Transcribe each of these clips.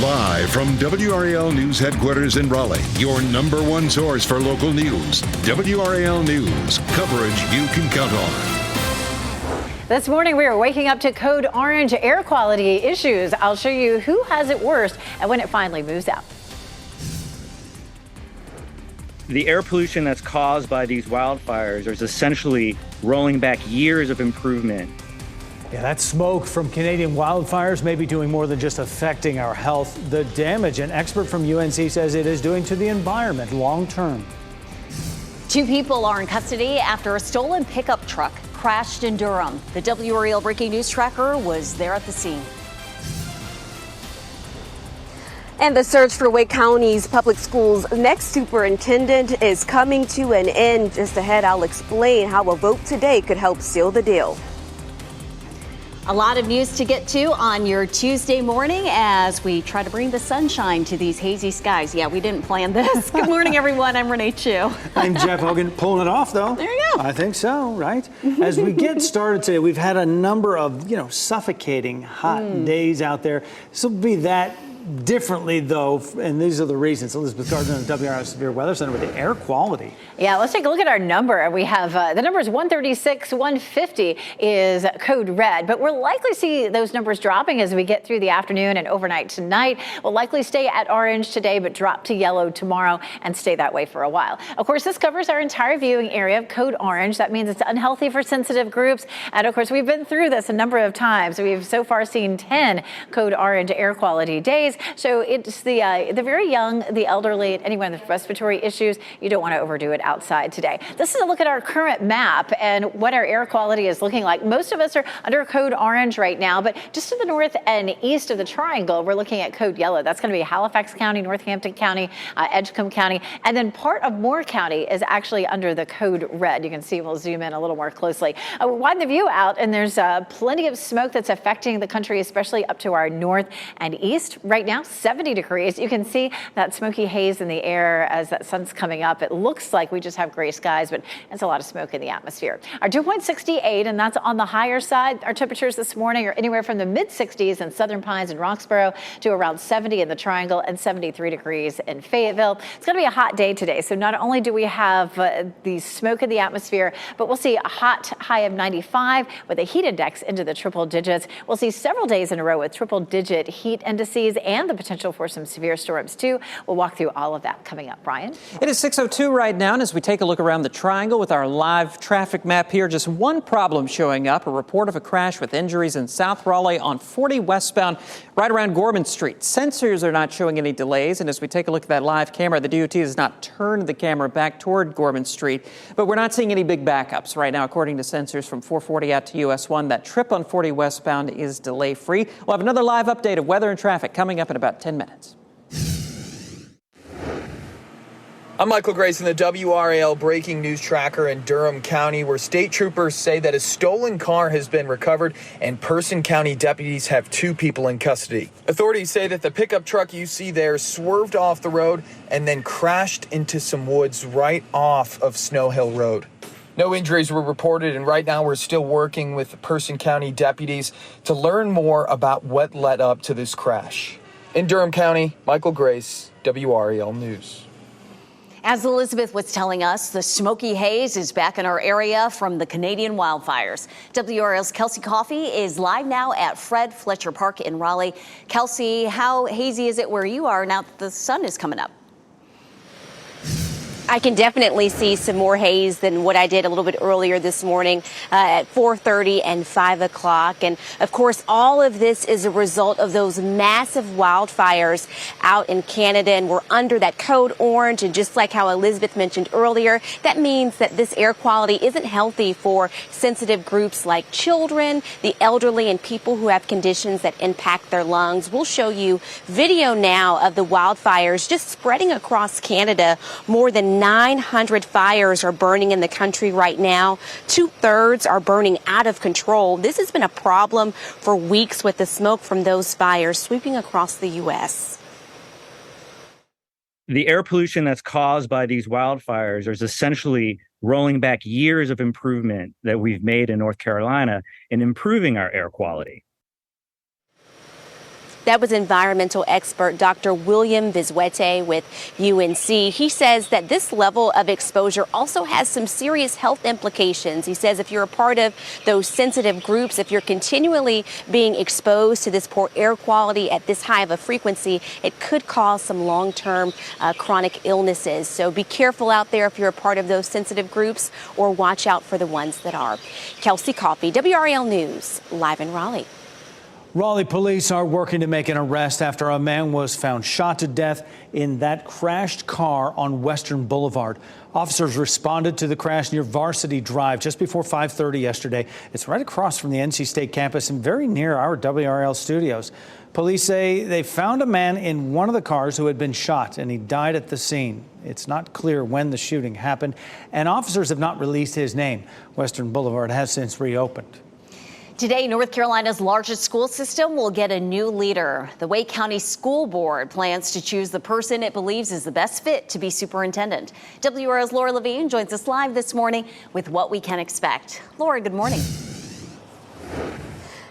Live from WRAL News Headquarters in Raleigh, your number one source for local news. WRAL News, coverage you can count on. This morning, we are waking up to code orange air quality issues. I'll show you who has it worst and when it finally moves out. The air pollution that's caused by these wildfires is essentially rolling back years of improvement. Yeah, that smoke from Canadian wildfires may be doing more than just affecting our health. The damage an expert from UNC says it is doing to the environment long term. 2 people are in custody after a stolen pickup truck crashed in Durham. The WRAL breaking news tracker was there at the scene. And the search for Wake County's public schools' next superintendent is coming to an end. Just ahead, I'll explain how a vote today could help seal the deal. A lot of news to get to on your Tuesday morning as we try to bring the sunshine to these hazy skies. Yeah, we didn't plan this. Good morning, everyone. I'm Renee Chu. I'm Jeff Hogan. Pulling it off, though. There you go. I think so, right? As we get started today, we've had a number of, suffocating hot days out there. This will be that differently, though, and these are the reasons. Elizabeth Gardner in the WRAL Severe Weather Center with the air quality. Yeah, let's take a look at our number. We have the number is 136, 150 is code red, but we'll likely see those numbers dropping as we get through the afternoon and overnight tonight. We'll likely stay at orange today, but drop to yellow tomorrow and stay that way for a while. Of course, this covers our entire viewing area of code orange. That means it's unhealthy for sensitive groups. And of course, we've been through this a number of times. We've so far seen 10 code orange air quality days. So it's the very young, the elderly, anyone with respiratory issues. You don't want to overdo it outside today. This is a look at our current map and what our air quality is looking like. Most of us are under code orange right now, but just to the north and east of the triangle, we're looking at code yellow. That's going to be Halifax County, Northampton County, Edgecombe County, and then part of Moore County is actually under the code red. You can see, we'll zoom in a little more closely. Widen the view out, and there's plenty of smoke that's affecting the country, especially up to our north and east. Right now, 70 degrees. You can see that smoky haze in the air as that sun's coming up. It looks like we just have gray skies, but it's a lot of smoke in the atmosphere. Our dew point 68, and that's on the higher side. Our temperatures this morning are anywhere from the mid 60s in Southern Pines and Roxborough to around 70 in the Triangle and 73 degrees in Fayetteville. It's going to be a hot day today. So not only do we have the smoke in the atmosphere, but we'll see a hot high of 95 with a heat index into the triple digits. We'll see several days in a row with triple digit heat indices and the potential for some severe storms, too. We'll walk through all of that coming up. Brian? It is 6:02 right now, and as we take a look around the triangle with our live traffic map here, just one problem showing up, a report of a crash with injuries in South Raleigh on 40 westbound right around Gorman Street. Sensors are not showing any delays, and as we take a look at that live camera, the DOT has not turned the camera back toward Gorman Street, but we're not seeing any big backups right now. According to sensors from 440 out to US 1, that trip on 40 westbound is delay-free. We'll have another live update of weather and traffic coming up in about 10 minutes. I'm Michael Grace in the WRAL breaking news tracker in Durham County, where state troopers say that a stolen car has been recovered and Person County deputies have 2 people in custody. Authorities say that the pickup truck you see there swerved off the road and then crashed into some woods right off of Snow Hill Road. No injuries were reported, and right now we're still working with the Person County deputies to learn more about what led up to this crash. In Durham County, Michael Grace, WRAL News. As Elizabeth was telling us, the smoky haze is back in our area from the Canadian wildfires. WRAL's Kelsey Coffey is live now at Fred Fletcher Park in Raleigh. Kelsey, how hazy is it where you are now that the sun is coming up? I can definitely see some more haze than what I did a little bit earlier this morning at 4:30 and 5 o'clock. And of course, all of this is a result of those massive wildfires out in Canada. And we're under that code orange. And just like how Elizabeth mentioned earlier, that means that this air quality isn't healthy for sensitive groups like children, the elderly, and people who have conditions that impact their lungs. We'll show you video now of the wildfires just spreading across Canada. More than 900 fires are burning in the country right now. 2/3 are burning out of control. This has been a problem for weeks with the smoke from those fires sweeping across the U.S. The air pollution that's caused by these wildfires is essentially rolling back years of improvement that we've made in North Carolina in improving our air quality. That was environmental expert Dr. William Vizuete with UNC. He says that this level of exposure also has some serious health implications. He says if you're a part of those sensitive groups, if you're continually being exposed to this poor air quality at this high of a frequency, it could cause some long-term chronic illnesses. So be careful out there if you're a part of those sensitive groups, or watch out for the ones that are. Kelsey Coffey, WRAL News, live in Raleigh. Raleigh police are working to make an arrest after a man was found shot to death in that crashed car on Western Boulevard. Officers responded to the crash near Varsity Drive just before 5:30 yesterday. It's right across from the NC State campus and very near our WRAL studios. Police say they found a man in one of the cars who had been shot, and he died at the scene. It's not clear when the shooting happened, and officers have not released his name. Western Boulevard has since reopened. Today, North Carolina's largest school system will get a new leader. The Wake County School Board plans to choose the person it believes is the best fit to be superintendent. WRAL's Laura Levine joins us live this morning with what we can expect. Laura, good morning.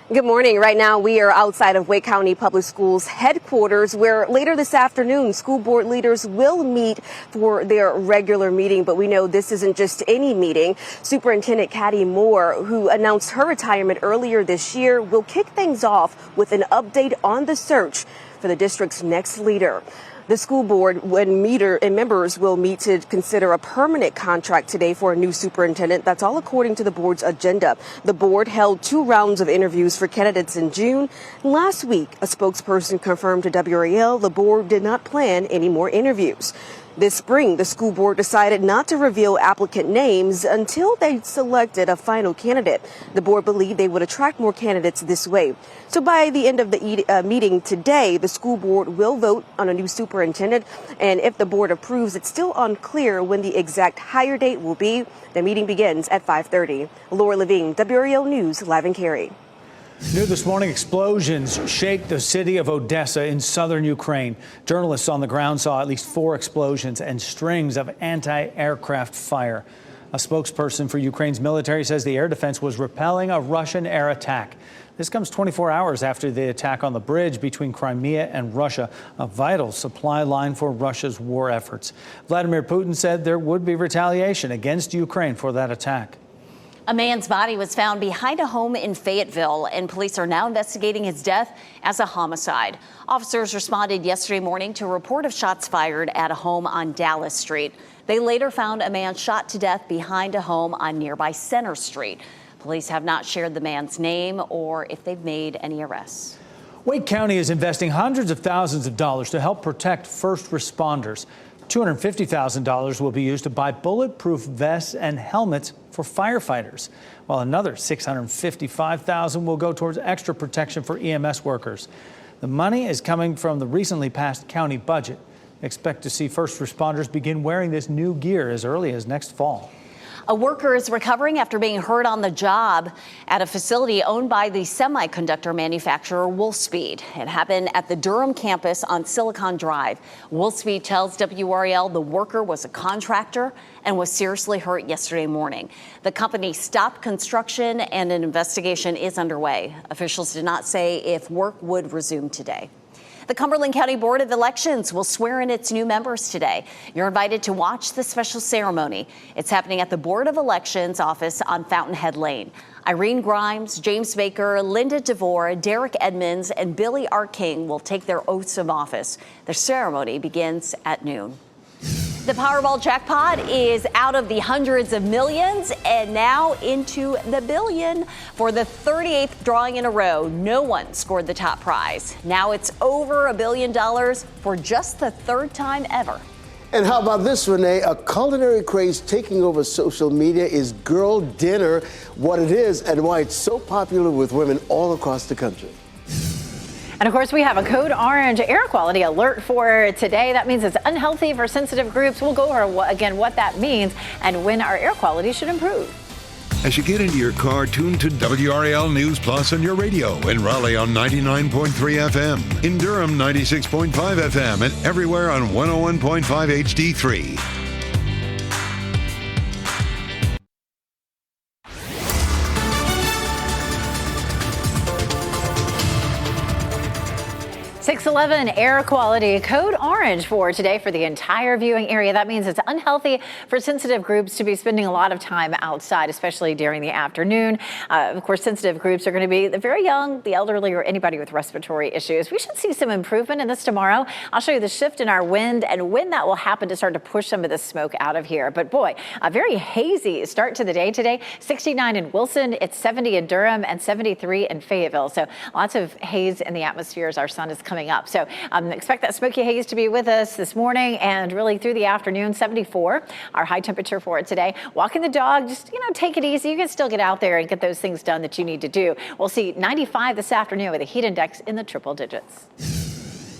Good morning. Right now, we are outside of Wake County Public Schools headquarters, where later this afternoon, school board leaders will meet for their regular meeting. But we know this isn't just any meeting. Superintendent Caddy Moore, who announced her retirement earlier this year, will kick things off with an update on the search for the district's next leader. The school board and members will meet to consider a permanent contract today for a new superintendent. That's all according to the board's agenda. The board held 2 rounds of interviews for candidates in June. Last week, a spokesperson confirmed to WRAL the board did not plan any more interviews. This spring, the school board decided not to reveal applicant names until they selected a final candidate. The board believed they would attract more candidates this way. So by the end of the meeting today, the school board will vote on a new superintendent. And if the board approves, it's still unclear when the exact hire date will be. The meeting begins at 5:30. Laura Levine, WRAL News, live in Cary. New this morning, explosions shake the city of Odessa in southern Ukraine. Journalists on the ground saw at least 4 explosions and strings of anti-aircraft fire. A spokesperson for Ukraine's military says the air defense was repelling a Russian air attack. This comes 24 hours after the attack on the bridge between Crimea and Russia, a vital supply line for Russia's war efforts. Vladimir Putin said there would be retaliation against Ukraine for that attack. A man's body was found behind a home in Fayetteville, and police are now investigating his death as a homicide. Officers responded yesterday morning to a report of shots fired at a home on Dallas Street. They later found a man shot to death behind a home on nearby Center Street. Police have not shared the man's name or if they've made any arrests. Wake County is investing hundreds of thousands of dollars to help protect first responders. $250,000 will be used to buy bulletproof vests and helmets for firefighters, while another $655,000 will go towards extra protection for EMS workers. The money is coming from the recently passed county budget. Expect to see first responders begin wearing this new gear as early as next fall. A worker is recovering after being hurt on the job at a facility owned by the semiconductor manufacturer Wolfspeed. It happened at the Durham campus on Silicon Drive. Wolfspeed tells WRAL the worker was a contractor and was seriously hurt yesterday morning. The company stopped construction and an investigation is underway. Officials did not say if work would resume today. The Cumberland County Board of Elections will swear in its new members today. You're invited to watch the special ceremony. It's happening at the Board of Elections office on Fountainhead Lane. Irene Grimes, James Baker, Linda DeVore, Derek Edmonds, and Billy R. King will take their oaths of office. The ceremony begins at noon. The Powerball jackpot is out of the hundreds of millions and now into the billion. For the 38th drawing in a row, no one scored the top prize. Now it's over $1 billion for just the 3rd time ever. And how about this, Renee? A culinary craze taking over social media is Girl Dinner, what it is and why it's so popular with women all across the country. And of course, we have a code orange air quality alert for today. That means it's unhealthy for sensitive groups. We'll go over again what that means and when our air quality should improve. As you get into your car, tune to WRAL News Plus on your radio. In Raleigh on 99.3 FM, in Durham 96.5 FM, and everywhere on 101.5 HD3. 611 air quality code orange for today for the entire viewing area. That means it's unhealthy for sensitive groups to be spending a lot of time outside, especially during the afternoon. Of course, sensitive groups are going to be the very young, the elderly, or anybody with respiratory issues. We should see some improvement in this tomorrow. I'll show you the shift in our wind and when that will happen to start to push some of the smoke out of here. But boy, a very hazy start to the day today. 69 in Wilson, it's 70 in Durham, and 73 in Fayetteville. So lots of haze in the atmosphere as our sun is coming up. So expect that smoky haze to be with us this morning and really through the afternoon. 74, our high temperature for it today. Walking the dog, just, take it easy. You can still get out there and get those things done that you need to do. We'll see 95 this afternoon with a heat index in the triple digits.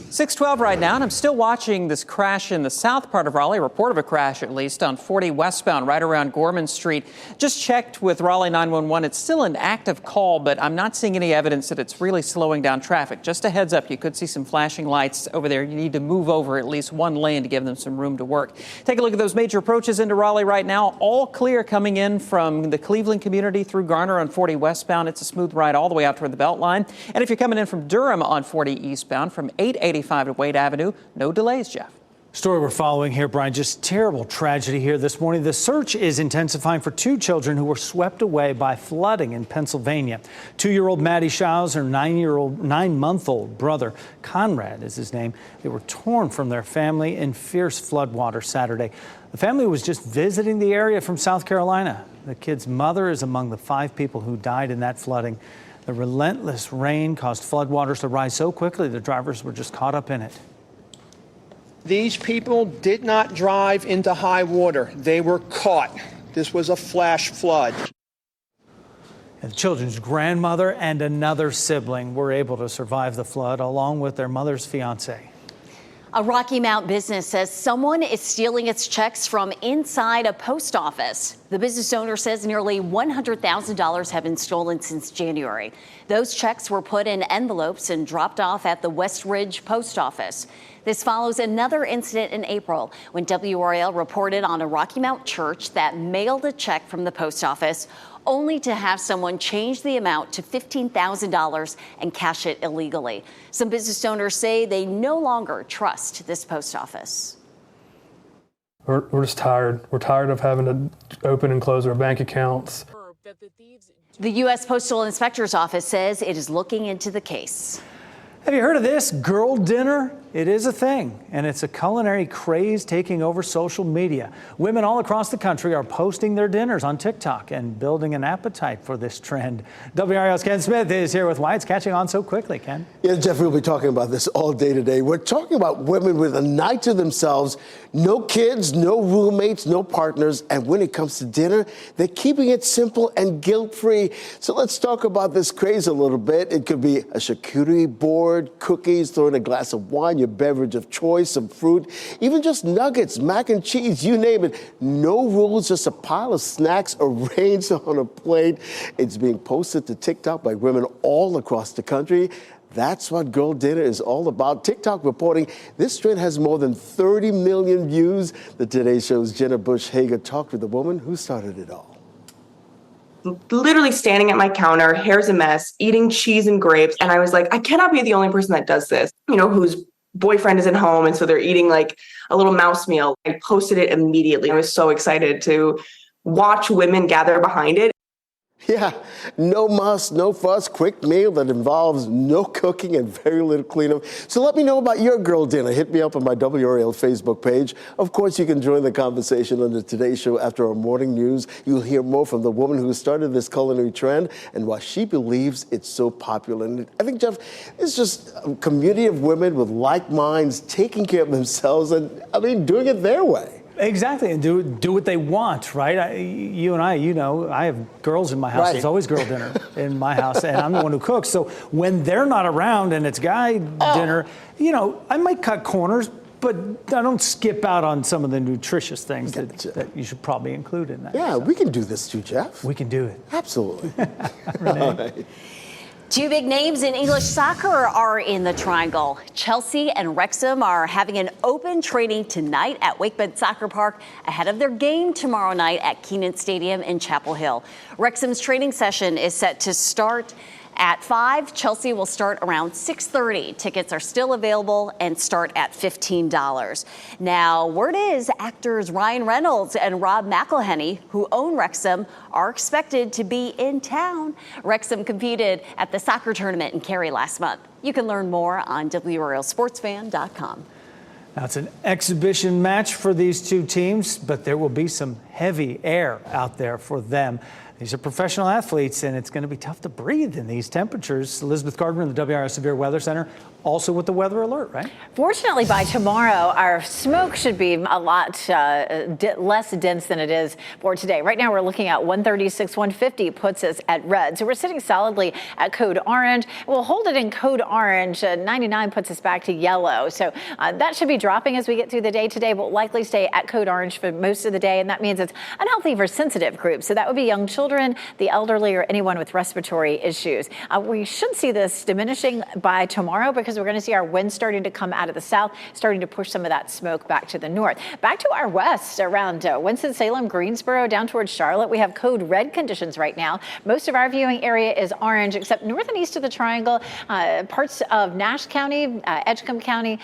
612 right now, and I'm still watching this crash in the south part of Raleigh, report of a crash at least on 40 westbound right around Gorman Street. Just checked with Raleigh 911. It's still an active call, but I'm not seeing any evidence that it's really slowing down traffic. Just a heads up, you could see some flashing lights over there. You need to move over at least one lane to give them some room to work. Take a look at those major approaches into Raleigh right now. All clear coming in from the Cleveland community through Garner on 40 westbound. It's a smooth ride all the way out toward the Beltline. And if you're coming in from Durham on 40 eastbound from 885 to Wade Avenue, no delays, Jeff. Story we're following here, Brian, just terrible tragedy here this morning. The search is intensifying for two children who were swept away by flooding in Pennsylvania. 2-year-old Maddie Shaw's her 9-month-old brother, Conrad is his name. They were torn from their family in fierce floodwater Saturday. The family was just visiting the area from South Carolina. The kid's mother is among the 5 people who died in that flooding. The relentless rain caused floodwaters to rise so quickly the drivers were just caught up in it. These people did not drive into high water. They were caught. This was a flash flood. And the children's grandmother and another sibling were able to survive the flood along with their mother's fiance. A Rocky Mount business says someone is stealing its checks from inside a post office. The business owner says nearly $100,000 have been stolen since January. Those checks were put in envelopes and dropped off at the West Ridge post office. This follows another incident in April when WRAL reported on a Rocky Mount church that mailed a check from the post office only to have someone change the amount to $15,000 and cash it illegally. Some business owners say they no longer trust this post office. We're just tired. We're tired of having to open and close our bank accounts. The U.S. Postal Inspector's Office says it is looking into the case. Have you heard of this? Girl dinner? It is a thing, and it's a culinary craze taking over social media. Women all across the country are posting their dinners on TikTok and building an appetite for this trend. WRAL's Ken Smith is here with why it's catching on so quickly. Ken? Yeah, Jeff, we'll be talking about this all day today. We're talking about women with a night to themselves, no kids, no roommates, no partners, and when it comes to dinner, they're keeping it simple and guilt-free. So let's talk about this craze a little bit. It could be a charcuterie board, cookies, throw in a glass of wine, your beverage of choice, some fruit, even just nuggets, mac and cheese, you name it. No rules, just a pile of snacks arranged on a plate. It's being posted to TikTok by women all across the country. That's what Girl Dinner is all about. TikTok reporting this trend has more than 30 million views. The Today Show's Jenna Bush Hager talked with the woman who started it all. Literally standing at my counter, hair's a mess, eating cheese and grapes. And I was like, I cannot be the only person that does this, whose boyfriend is at home. And so they're eating like a little mouse meal. I posted it immediately. I was so excited to watch women gather behind it. Yeah, no muss, no fuss, quick meal that involves no cooking and very little cleanup. So let me know about your girl dinner. Hit me up on my WRAL Facebook page. Of course, you can join the conversation on the Today Show after our morning news. You'll hear more from the woman who started this culinary trend and why she believes it's so popular. And I think, Jeff, it's just a community of women with like minds taking care of themselves and, doing it their way. Exactly, and do what they want, right? You and I, I have girls in my house. Right. There's always girl dinner in my house, and I'm the one who cooks. So when they're not around and it's guy dinner, I might cut corners, but I don't skip out on some of the nutritious things that you should probably include in that. Yeah, so we can do this too, Jeff. We can do it. Absolutely. Renee? Two big names in English soccer are in the triangle. Chelsea and Wrexham are having an open training tonight at Wakebend Soccer Park ahead of their game tomorrow night at Keenan Stadium in Chapel Hill. Wrexham's training session is set to start At 5, Chelsea will start around 6:30. Tickets are still available and start at $15. Now, word is actors Ryan Reynolds and Rob McElhenney, who own Wrexham, are expected to be in town. Wrexham competed at the soccer tournament in Cary last month. You can learn more on WRALSportsFan.com. Now, it's an exhibition match for these two teams, but there will be some heavy air out there for them. These are professional athletes, and it's going to be tough to breathe in these temperatures. Elizabeth Gardner in the WRAL Severe Weather Center, also with the weather alert, right? Fortunately, by tomorrow, our smoke should be a lot less dense than it is for today. Right now, we're looking at 136, 150 puts us at red. So we're sitting solidly at code orange. We'll hold it in code orange. 99 puts us back to yellow. So that should be dropping as we get through the day today. We'll likely stay at code orange for most of the day, and that means it's unhealthy for sensitive groups. So that would be young children, the elderly, or anyone with respiratory issues. We should see this diminishing by tomorrow because we're going to see our winds starting to come out of the south, starting to push some of that smoke back to the north. Back to our west around Winston-Salem, Greensboro, down towards Charlotte. We have code red conditions right now. Most of our viewing area is orange, except north and east of the triangle, parts of Nash County, Edgecombe County,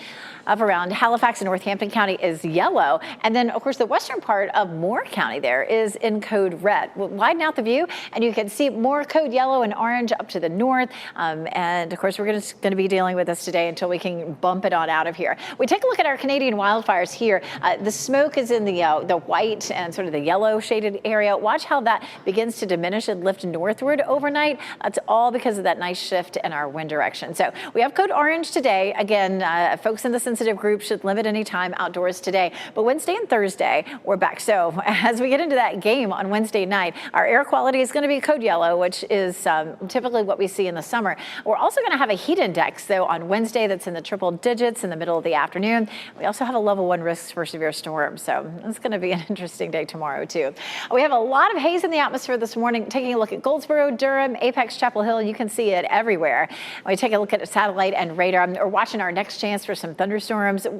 up around Halifax and Northampton County is yellow. And then, of course, the western part of Moore County there is in code red. We'll widen out the view, and you can see more code yellow and orange up to the north. And, of course, we're going to be dealing with this today until we can bump it on out of here. We take a look at our Canadian wildfires here. The smoke is in the white and sort of the yellow shaded area. Watch how that begins to diminish and lift northward overnight. That's all because of that nice shift in our wind direction. So we have code orange today. Again, folks in the sensitive group should limit any time outdoors today. But Wednesday and Thursday, we're back. So as we get into that game on Wednesday night, our air quality is going to be code yellow, which is typically what we see in the summer. We're also going to have a heat index, though, on Wednesday that's in the triple digits in the middle of the afternoon. We also have a level 1 risk for severe storms. So it's going to be an interesting day tomorrow, too. We have a lot of haze in the atmosphere this morning. Taking a look at Goldsboro, Durham, Apex, Chapel Hill, you can see it everywhere. We take a look at satellite and radar. We're watching our next chance for some thunderstorms.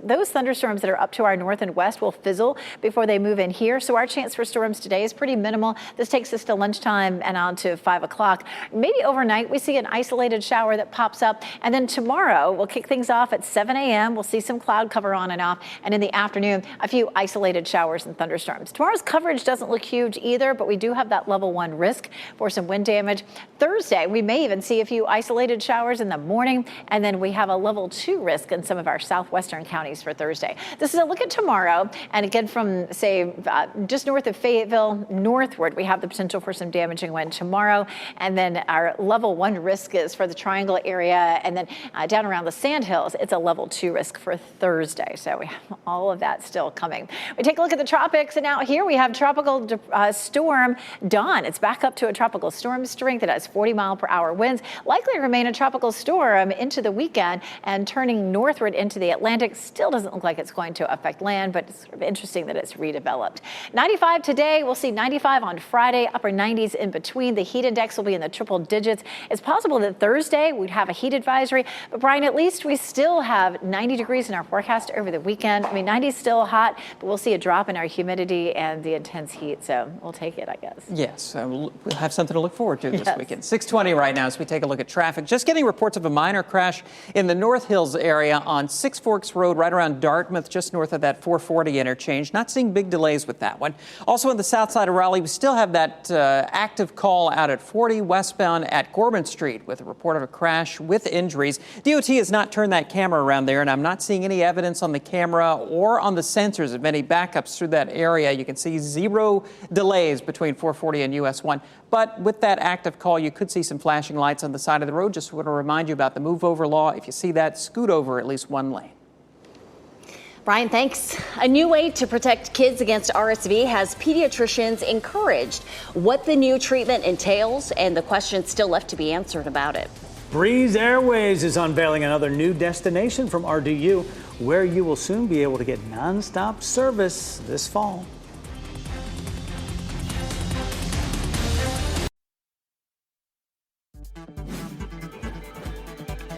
Those thunderstorms that are up to our north and west will fizzle before they move in here. So our chance for storms today is pretty minimal. This takes us to lunchtime and on to 5 o'clock. Maybe overnight we see an isolated shower that pops up. And then tomorrow we'll kick things off at 7 a.m. We'll see some cloud cover on and off. And in the afternoon, a few isolated showers and thunderstorms. Tomorrow's coverage doesn't look huge either, but we do have that level 1 risk for some wind damage. Thursday, we may even see a few isolated showers in the morning. And then we have a level 2 risk in some of our southwestern counties for Thursday. This is a look at tomorrow. And again, from, say, just north of Fayetteville, northward, we have the potential for some damaging wind tomorrow. And then our level 1 risk is for the Triangle area. And then down around the Sandhills, it's a level 2 risk for Thursday. So we have all of that still coming. We take a look at the tropics. And out here we have tropical storm Dawn. It's back up to a tropical storm strength. It has 40-mile-per-hour winds. Likely to remain a tropical storm into the weekend and turning northward into the Atlantic. Still doesn't look like it's going to affect land, but it's sort of interesting that it's redeveloped. 95 today. We'll see 95 on Friday, upper 90s in between. The heat index will be in the triple digits. It's possible that Thursday we'd have a heat advisory, but Brian, at least we still have 90 degrees in our forecast over the weekend. I mean, 90 is still hot, but we'll see a drop in our humidity and the intense heat. So we'll take it, I guess. Yes, we'll have something to look forward to this weekend. 6:20 right now as we take a look at traffic. Just getting reports of a minor crash in the North Hills area on Six Forks Road, right around Dartmouth, just north of that 440 interchange. Not seeing big delays with that one. Also on the south side of Raleigh, we still have that active call out at 40 westbound at Gorman Street with a report of a crash with injuries. DOT has not turned that camera around there, and I'm not seeing any evidence on the camera or on the sensors of any backups through that area. You can see 0 delays between 440 and US 1. But with that active call, you could see some flashing lights on the side of the road. Just want to remind you about the move over law. If you see that, scoot over at least one lane. Brian, thanks. A new way to protect kids against RSV has pediatricians encouraged. What the new treatment entails and the questions still left to be answered about it. Breeze Airways is unveiling another new destination from RDU, where you will soon be able to get nonstop service this fall.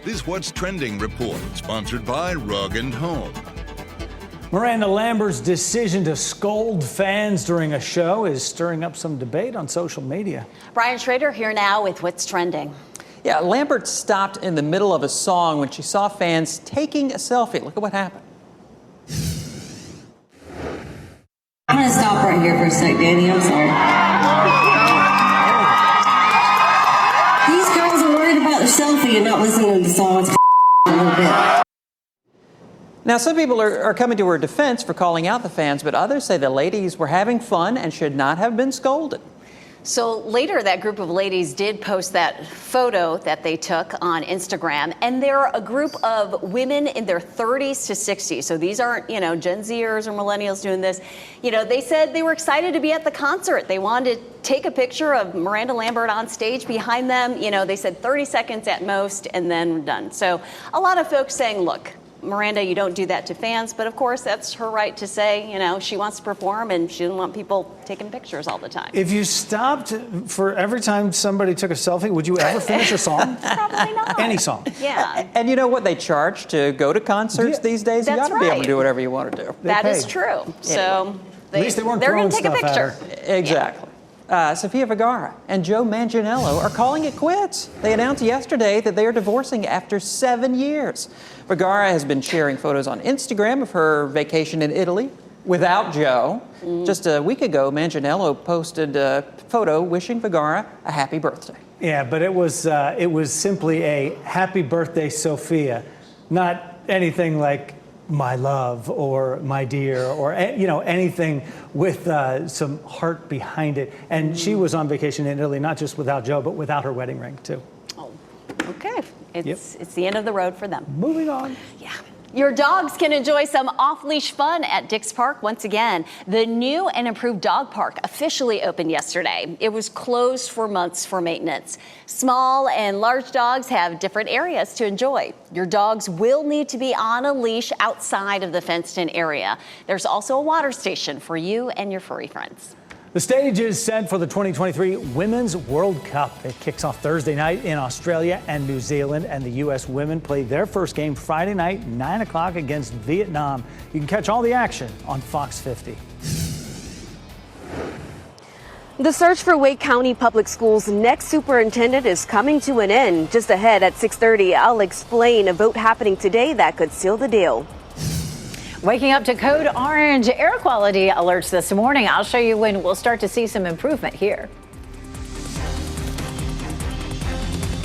This What's Trending report, sponsored by Rug & Home. Miranda Lambert's decision to scold fans during a show is stirring up some debate on social media. Brian Schrader here now with What's Trending. Yeah, Lambert stopped in the middle of a song when she saw fans taking a selfie. Look at what happened. I'm going to stop right here for a sec, Danny. I'm sorry. These girls are worried about the selfie and not listening to the songs a little bit. Now, some people are coming to her defense for calling out the fans, but others say the ladies were having fun and should not have been scolded. So later, that group of ladies did post that photo that they took on Instagram, and they're a group of women in their 30s to 60s. So these aren't, Gen Zers or millennials doing this. They said they were excited to be at the concert. They wanted to take a picture of Miranda Lambert on stage behind them. They said 30 seconds at most, and then we're done. So a lot of folks saying, look, Miranda, you don't do that to fans, but of course that's her right to say, she wants to perform and she doesn't want people taking pictures all the time. If you stopped for every time somebody took a selfie, would you ever finish a song? Probably not. Any song. Yeah. And you know what they charge to go to concerts these days? You That's got to be able right. to do whatever you want to do. That is true. So At least they weren't they're going throwing to take a stuff at picture. her. Exactly. Sofia Vergara and Joe Manganiello are calling it quits. They announced yesterday that they are divorcing after 7 years. Vergara has been sharing photos on Instagram of her vacation in Italy without Joe. Just a week ago, Manganiello posted a photo wishing Vergara a happy birthday. Yeah, but it was simply a happy birthday, Sophia, not anything like my love or my dear or anything with some heart behind it. And she was on vacation in Italy, not just without Joe, but without her wedding ring too. Oh, okay. It's the end of the road for them. Moving on. Yeah. Your dogs can enjoy some off-leash fun at Dix Park once again. The new and improved dog park officially opened yesterday. It was closed for months for maintenance. Small and large dogs have different areas to enjoy. Your dogs will need to be on a leash outside of the fenced-in area. There's also a water station for you and your furry friends. The stage is set for the 2023 Women's World Cup. It kicks off Thursday night in Australia and New Zealand, and the U.S. women play their first game Friday night, 9 o'clock against Vietnam. You can catch all the action on Fox 50. The search for Wake County Public Schools' next superintendent is coming to an end. Just ahead at 6:30, I'll explain a vote happening today that could seal the deal. Waking up to code orange air quality alerts this morning. I'll show you when we'll start to see some improvement here.